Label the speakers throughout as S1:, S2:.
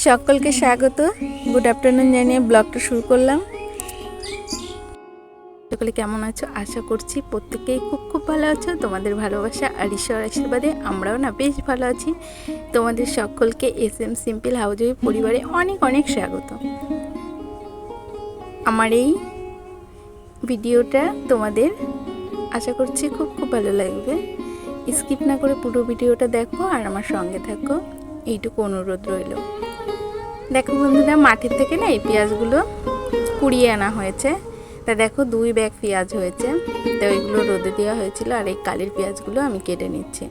S1: সকলকে স্বাগত। Good afternoon জানিয়ে ব্লগটা শুরু করলাম। সকলে কেমন আছো? আশা করছি প্রত্যেকেই খুব খুব ভালো আছো। তোমাদের ভালোবাসা আর ঈশ্বর আশীর্বাদে আমরাও না বেশ ভালো আছি। তোমাদের সকলকে SM সিম্পল হাউজউইফ পরিবারে অনেক অনেক স্বাগত। আমার এই ভিডিওটা তোমাদের আশা করছি খুব খুব ভালো লাগবে। স্কিপ না করে পুরো ভিডিওটা দেখো আর আমার সঙ্গে থাকো, এইটুকু অনুরোধ রইল। দেখো বন্ধুরা, মাঠের থেকে না এই পেঁয়াজগুলো কুড়িয়ে আনা হয়েছে। তা দেখো 2 ব্যাগ পেঁয়াজ হয়েছে। তো ওইগুলো রোদে দেওয়া হয়েছিল আর এই কালির পেঁয়াজগুলো আমি কেটে নিচ্ছি,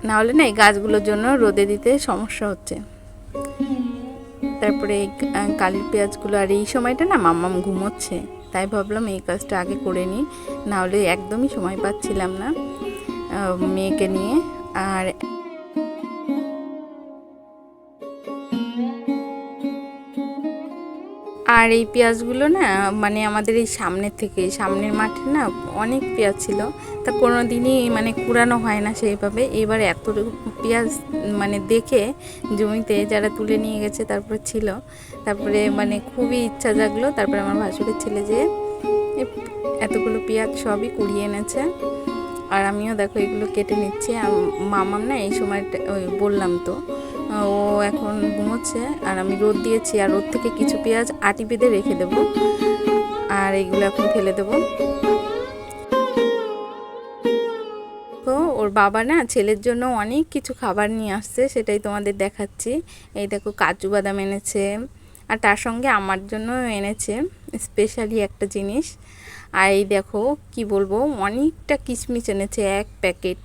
S1: না হলে না এই গাছগুলোর জন্য রোদে দিতে সমস্যা হচ্ছে। তারপরে এই কালির পেঁয়াজগুলো, আর এই সময়টা না মাম্মাম ঘুমোচ্ছে, তাই ভাবলাম এই কাজটা আগে করে নিই, না হলে একদমই সময় পাচ্ছিলাম না মেয়েকে নিয়ে। আর এই পেঁয়াজগুলো না মানে আমাদের এই সামনের মাঠে না অনেক পেঁয়াজ ছিল, তা কোনো দিনই মানে কুড়ানো হয় না সেইভাবে। এবার এত পেঁয়াজ মানে দেখে জমিতে যারা তুলে নিয়ে গেছে তারপরে ছিল, তারপরে মানে খুবই ইচ্ছা জাগলো। তারপরে আমার ভাসুরের ছেলে যে এতগুলো পেঁয়াজ সবই কুড়িয়ে এনেছে, আর আমিও দেখো এগুলো কেটে নিচ্ছি। আর মামাম না এই সময়টা ওই বললাম তো ও এখন ঘুমোচ্ছে, আর আমি রোদ দিয়েছি, আর রোদ থেকে কিছু পেঁয়াজ আটি বেঁধে রেখে দেবো, আর এইগুলো এখন ফেলে দেবো। তো ওর বাবা না ছেলের জন্য অনেক কিছু খাবার নিয়ে আসছে, সেটাই তোমাদের দেখাচ্ছি। এই দেখো কাজু বাদাম এনেছে, আর তার সঙ্গে আমার জন্য এনেছে স্পেশালি একটা জিনিস। আর এই দেখো কি বলবো, অনেকটা কিশমিশ এনেছে, 1 প্যাকেট,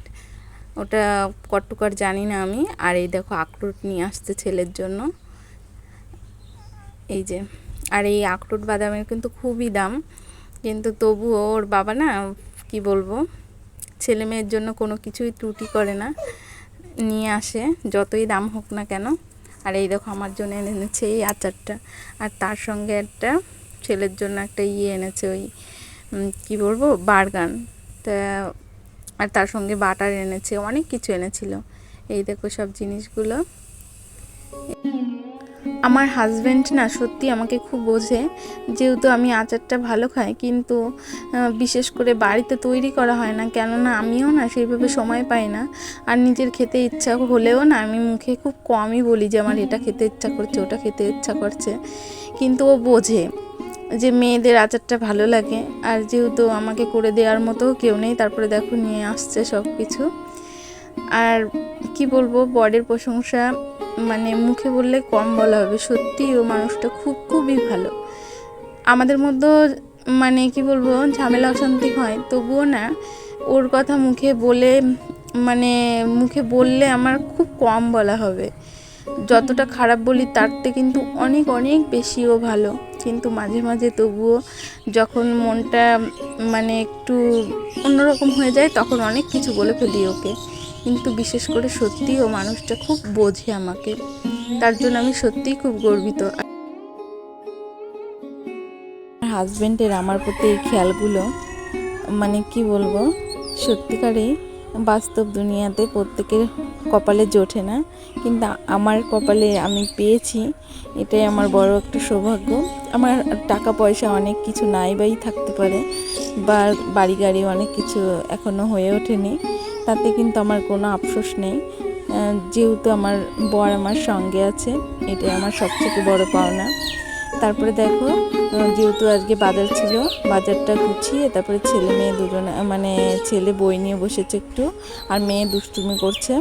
S1: ওটা কটুকার জানি না আমি। আর এই দেখো আখরোট নিয়ে আসছে ছেলের জন্য, এই যে। আর এই আখরোট বাদামের কিন্তু খুবই দাম, কিন্তু তবুও ওর বাবা না কি বলবো, ছেলে মেয়ের জন্য কোনো কিছুই ত্রুটি করে না, নিয়ে আসে যতই দাম হোক না কেন। আর এই দেখো আমার জন্য এনেছে এই আচারটা, আর তার সঙ্গে একটা ছেলের জন্য একটা এনেছে, ওই কি বলবো বার্গান, তা আর তার সঙ্গে বাটার এনেছে, অনেক কিছু এনেছিল। এই দেখো সব জিনিসগুলো। আমার হাজব্যান্ড না সত্যি আমাকে খুব বোঝে, যেহেতু আমি আচারটা ভালো খাই, কিন্তু বিশেষ করে বাড়িতে তৈরি করা হয় না, কেননা আমিও না সেইভাবে সময় পাই না। আর নিজের খেতে ইচ্ছা হলেও না আমি মুখে খুব কমই বলি যে আমার এটা খেতে ইচ্ছা করছে, ওটা খেতে ইচ্ছা করছে, কিন্তু ও বোঝে যে মেয়েদের আচারটা ভালো লাগে। আর যেহেতু আমাকে করে দেওয়ার মতো কেউ নেই, তারপরে দেখো নিয়ে আসছে সব কিছু। আর কি বলবো, বরের প্রশংসা মানে মুখে বললে কম বলা হবে, সত্যি ও মানুষটা খুবই ভালো। আমাদের মধ্যে মানে কি বলবো ঝামেলা অশান্তি হয়, তবুও না ওর কথা মুখে বললে আমার খুব কম বলা হবে। যতটা খারাপ বলি তার থেকে কিন্তু অনেক অনেক বেশি ও ভালো। কিন্তু মাঝে মাঝে তবুও যখন মনটা মানে একটু অন্যরকম হয়ে যায়, তখন অনেক কিছু বলে ফেলি ওকে। কিন্তু বিশেষ করে সত্যি ও মানুষটা খুব বোঝে আমাকে, তার জন্য আমি সত্যিই খুব গর্বিত। হাজব্যান্ডের আমার প্রতি এই খেয়ালগুলো মানে কি বলবো, সত্যিকারেই বাস্তব দুনিয়াতে প্রত্যেকের কপালে জোটে না, কিন্তু আমার কপালে আমি পেয়েছি, এটাই আমার বড় একটা সৌভাগ্য। আমার টাকা পয়সা অনেক কিছু নাই বাই থাকতে পারে, বা বাড়ি গাড়ি অনেক কিছু এখনও হয়ে ওঠেনি, তাতে কিন্তু আমার কোনো আফসোস নেই, যেহেতু আমার বর আমার সঙ্গে আছে, এটাই আমার সবথেকে বড় পাওনা। তারপরে দেখো যেহেতু আজকে বাজার ছিল, বাজারটা গুছিয়ে তারপরে ছেলে মেয়ে দুজনে মানে ছেলে বই নিয়ে বসেছে একটু, আর মেয়ে দুষ্টুমি করছে।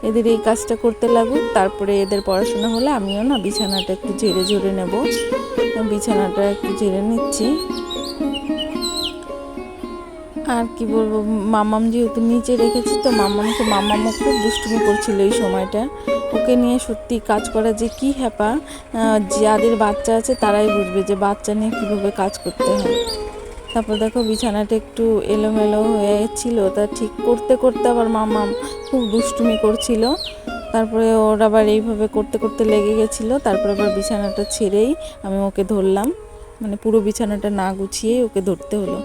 S1: এদের এই কাজটা করতে লাগুক, তারপরে এদের পড়াশোনা হলে আমিও না বিছানাটা একটু ঝেড়ে নেব। বিছানাটা একটু ঝেড়ে নিচ্ছি। আর কি বলবো, মাম্মাম যেহেতু নিচে রেখেছি, তো মাম্মামও খুব দুষ্টুমি করছিল এই সময়টা। ওকে নিয়ে সত্যি কাজ করা যে কি হ্যাপা, যাদের বাচ্চা আছে তারাই বুঝবে যে বাচ্চা নিয়ে কীভাবে কাজ করতে হয়। তারপর দেখো বিছানাটা একটু এলোমেলো হয়েছিল, তা ঠিক করতে করতে আবার মাম্মাম খুব দুষ্টুমি করছিল, তারপরে ওর আবার এইভাবে করতে করতে লেগে গেছিলো। তারপর আবার বিছানাটা ছেড়েই আমি ওকে ধরলাম, মানে পুরো বিছানাটা না গুছিয়েই ওকে ধরতে হলো।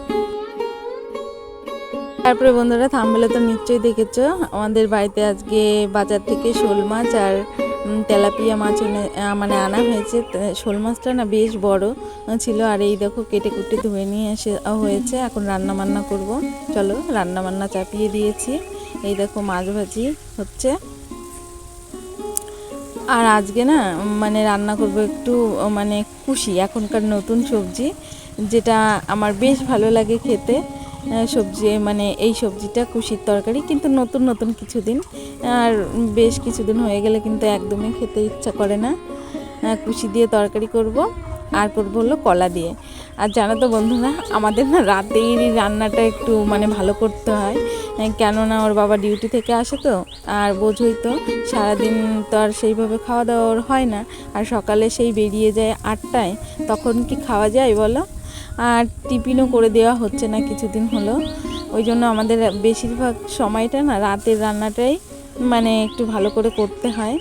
S1: তারপরে বন্ধুরা, থাম্বনেলে তো নিশ্চয়ই দেখেছো আমাদের বাড়িতে আজকে বাজার থেকে শোল মাছ আর তেলাপিয়া মাছ মানে আনা হয়েছে। শোল মাছটা না বেশ বড় ছিল। আর এই দেখো কেটে কুটে ধুয়ে নিয়ে এসে হয়েছে। এখন রান্না বান্না করব। চলো রান্না বান্না চাপিয়ে দিয়েছি। এই দেখো মাছ ভাজি হচ্ছে। আর আজকে না মানে রান্না করব একটু মানে কুশি, এখনকার নতুন সবজি, যেটা আমার বেশ ভালো লাগে খেতে। সবজি মানে এই সবজিটা কুশির তরকারি, কিন্তু নতুন নতুন কিছুদিন, আর বেশ কিছুদিন হয়ে গেলে কিন্তু একদমই খেতে ইচ্ছা করে না। কুশি দিয়ে তরকারি করব, আর করব হলো কলা দিয়ে। আর জানো তো বন্ধুরা, আমাদের না রাতেই রান্নাটা একটু মানে ভালো করতে হয়, কেননা ওর বাবা ডিউটি থেকে আসে তো। আর বোঝোই তো সারাদিন তো আর সেইভাবে খাওয়া দাওয়া হয় না। আর সকালে সেই বেরিয়ে যায় 8টায়, তখন কি খাওয়া যায় বলো? আর টিফিনও করে দেওয়া হচ্ছে না কিছুদিন হলো। ওই জন্য আমাদের বেশিরভাগ সময়টা না রাতের রান্নাটাই মানে একটু ভালো করে করতে হয়।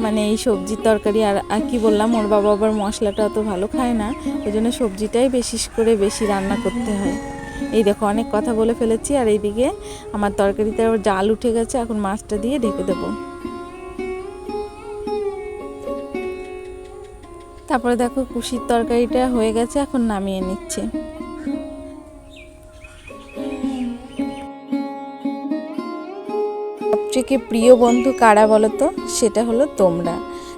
S1: মানে এই সবজির তরকারি, আর কি বললাম, ওর বাবা আবার মশলাটা অত ভালো খায় না, ওই জন্য সবজিটাই বেশি রান্না করতে হয়। এই দেখো অনেক কথা বলে ফেলেছি। আর এইদিকে আমার তরকারিতে আবার জাল উঠে গেছে, এখন মাছটা দিয়ে ঢেকে দেবো। তারপরে দেখো কুশির তরকারিটা হয়ে গেছে, এখন নামিয়ে নিচ্ছে। সবথেকে প্রিয় বন্ধু কারা বলো তো? সেটা হলো তোমরা।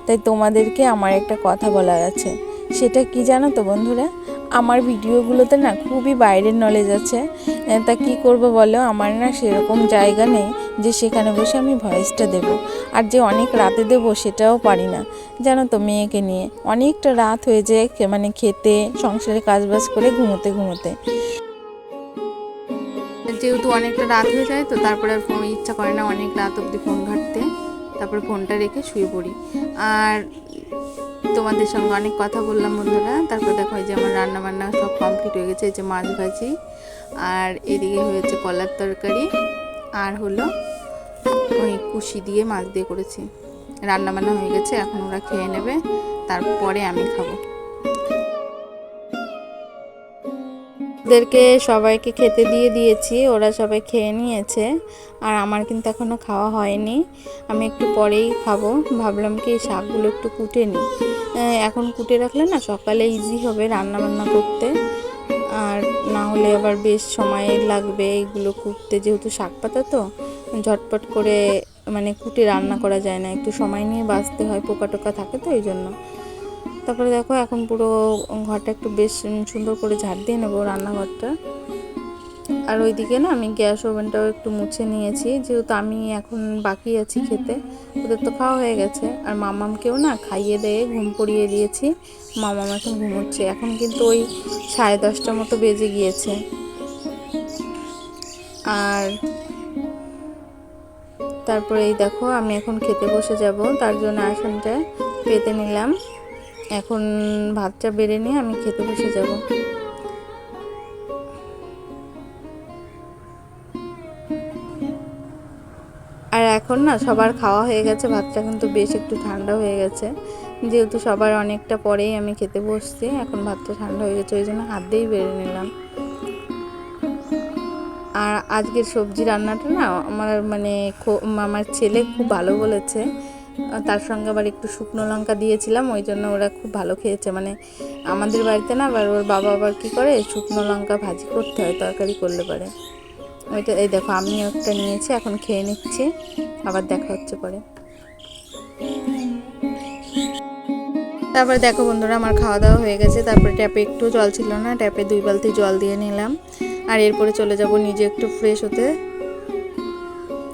S1: তাই তোমাদেরকে আমার একটা কথা বলার আছে। সেটা কি জানো তো বন্ধুরা? আমার ভিডিওগুলোতে না খুবই বাইরের নলেজ আছে। তা কি করব বলো, আমার না সেরকম জায়গা নেই যে সেখানে বসে আমি ভয়েসটা দেব। আর যে অনেক রাতে দেব সেটাও পারি না, জানো তো, মেয়েকে নিয়ে অনেকটা রাত হয়ে যায়, মানে খেতে সংসারে কাজবাজ করে ঘুমোতে ঘুমোতে। যেহেতু অনেকটা রাত হয়ে যায় তো তারপরে আর ফোন ইচ্ছা করে না অনেক রাত অবধি ফোন ঘাঁটতে, তারপরে ফোনটা রেখে শুয়ে পড়ি। আর তোমাদের সঙ্গে অনেক কথা বললাম বন্ধুরা। তারপর দেখো যে আমার রান্না বান্না সব কমপ্লিট হয়ে গেছে। এই যে মাছ ভাজি, আর এদিকে হয়েছে কলার তরকারি, আর হলো ওই কুশি দিয়ে মাছ দিয়ে করেছি। রান্না বান্না হয়ে গেছে, এখন ওরা খেয়ে নেবে, তারপরে আমি খাবো। ওদেরকে সবাইকে খেতে দিয়ে দিয়েছি, ওরা সবাই খেয়ে নিয়েছে। আর আমার কিন্তু এখনও খাওয়া হয়নি, আমি একটু পরেই খাবো। ভাবলাম কি এই শাকগুলো একটু কুটে নিই, এখন কুটে রাখলে না সকালে ইজি হবে রান্না বান্না করতে। আর না হলে আবার বেশ সময় লাগবে এইগুলো কুটতে, যেহেতু শাক পাতা তো ঝটপট করে মানে কুটে রান্না করা যায় না, একটু সময় নিয়ে বাছতে হয়, পোকা টোকা থাকে তো এই জন্য। তারপরে দেখো এখন পুরো ঘরটা একটু বেশ সুন্দর করে ঝাড় দিয়ে নেবো রান্নাঘরটা। আর ওইদিকে না আমি গ্যাস ওভেনটাও একটু মুছে নিয়েছি, যেহেতু আমি এখন বাকি আছি খেতে, ওদের তো খাওয়া হয়ে গেছে। আর মামামকেও না খাইয়ে দিয়ে ঘুম পড়িয়ে দিয়েছি, মামাম এখন ঘুমোচ্ছে। এখন কিন্তু ওই 10:30 মতো বেজে গিয়েছে। আর তারপরে এই দেখো আমি এখন খেতে বসে যাব, তার জন্য আসনটা পেতে নিলাম। এখন ভাতটা বেড়ে নিয়ে আমি খেতে বসে যাব। আর এখন না সবার খাওয়া হয়ে গেছে, ভাতটা কিন্তু বেশ একটু ঠান্ডা হয়ে গেছে, যেহেতু সবার অনেকটা পরেই আমি খেতে বসছি। এখন ভাতটা ঠান্ডা হয়ে গেছে, ওই জন্য হাত দিয়েই বেড়ে নিলাম। আর আজকের সবজি রান্নাটা না আমার ছেলে খুব ভালো বলেছে, তার সঙ্গে আবার একটু শুকনো লঙ্কা দিয়েছিলাম, ওই জন্য ওরা খুব ভালো খেয়েছে। মানে আমাদের বাড়িতে না আবার ওর বাবা আবার কী করে, শুকনো লঙ্কা ভাজি করতে হয় তরকারি করলে পারে। ওইটা এই দেখো আমিও একটা নিয়েছি, এখন খেয়ে নিচ্ছি, আবার দেখা হচ্ছে পরে। তারপরে দেখো বন্ধুরা আমার খাওয়া দাওয়া হয়ে গেছে। তারপরে ট্যাপে একটু জল ছিল না, ট্যাপে 2 বালতি জল দিয়ে নিলাম। আর এরপরে চলে যাব নিজে একটু ফ্রেশ হতে।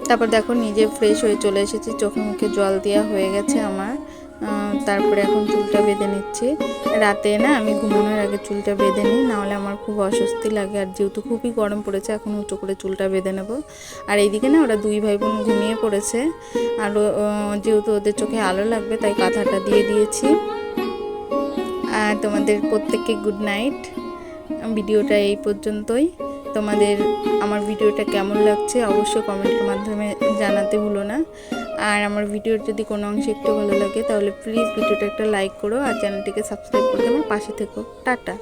S1: তারপর দেখো নিজে ফ্রেশ হয়ে চলে এসেছি, চোখে মুখে জল দেওয়া হয়ে গেছে আমার। তারপরে এখন চুলটা বেঁধে নিচ্ছি। রাতে না আমি ঘুমানোর আগে চুলটা বেঁধে নিই, নাহলে আমার খুব অস্বস্তি লাগে। আর যেহেতু খুবই গরম পড়েছে, এখন উঁচু করে চুলটা বেঁধে নেব। আর এইদিকে না ওরা 2 ভাই বোন ঘুমিয়ে পড়েছে, আর যেহেতু ওদের চোখে আলো লাগবে তাই কাঁথাটা দিয়ে দিয়েছি। আর তোমাদের প্রত্যেককে গুড নাইট। ভিডিওটা এই পর্যন্তই। তোমাদের আমার ভিডিওটা কেমন লাগছে অবশ্যই কমেন্টের মাধ্যমে জানাতে ভুলো না। আর আমার ভিডিওর যদি কোনো অংশে একটু ভালো লাগে তাহলে প্লিজ ভিডিওটা একটা লাইক করো, আর চ্যানেলটিকে সাবস্ক্রাইব করতে আমার পাশে থেকো। টাটা।